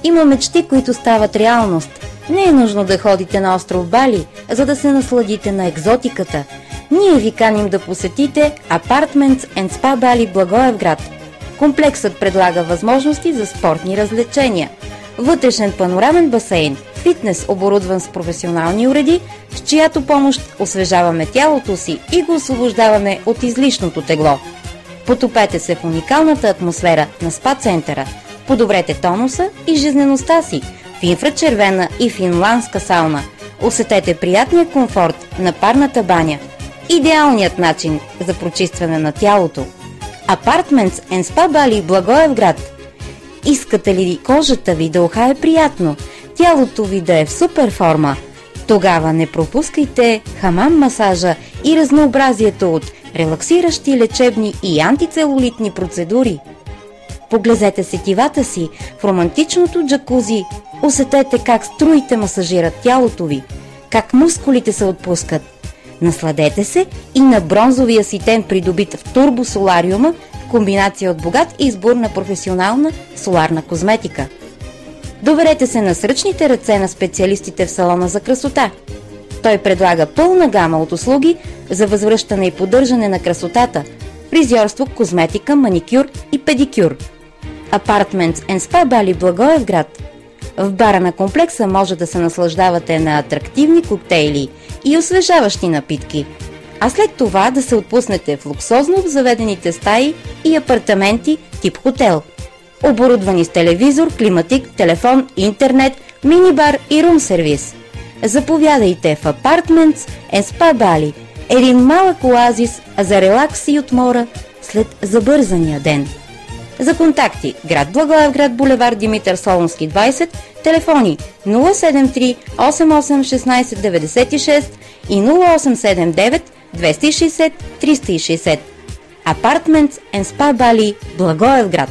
Има мечти, които стават реалност. Не е нужно да ходите на остров Бали, за да се насладите на екзотиката. Ние ви каним да посетите Apartments and Spa Bali Благоевград. Комплексът предлага възможности за спортни развлечения. Вътрешен панорамен басейн, фитнес оборудван с професионални уреди, с чиято помощ освежаваме тялото си и го освобождаваме от излишното тегло. Потопете се в уникалната атмосфера на спа-центъра. Подобрете тонуса и жизнеността си в инфрачервена и финландска сауна. Усетете приятния комфорт на парната баня. Идеалният начин за прочистване на тялото. Apartments and Spa Bali Благоевград. Искате ли кожата ви да ухае приятно, тялото ви да е в супер форма? Тогава не пропускайте хамам масажа и разнообразието от релаксиращи лечебни и антицелулитни процедури. Поглезете сетивата си в романтичното джакузи, усетете как струите масажират тялото ви, как мускулите се отпускат. Насладете се и на бронзовия си тен, придобит в турбосолариума, комбинация от богат избор на професионална соларна козметика. Доверете се на сръчните ръце на специалистите в салона за красота. Той предлага пълна гама от услуги за възвръщане и поддържане на красотата, фризьорство, козметика, маникюр и педикюр. Apartments and Spa Bali Благоевград. В бара на комплекса може да се наслаждавате на атрактивни коктейли и освежаващи напитки, а след това да се отпуснете в луксозно обзаведените стаи и апартаменти тип хотел, оборудвани с телевизор, климатик, телефон, интернет, мини-бар и рум сервис. Заповядайте в Apartments and Spa Bali, един малък оазис за релакс и отмора след забързания ден. За контакти: град Благоевград, булевард Димитър Солунски 20, телефони 073 88 16 96 и 0879 260 360. Apartments and Spa Bali Благоевград.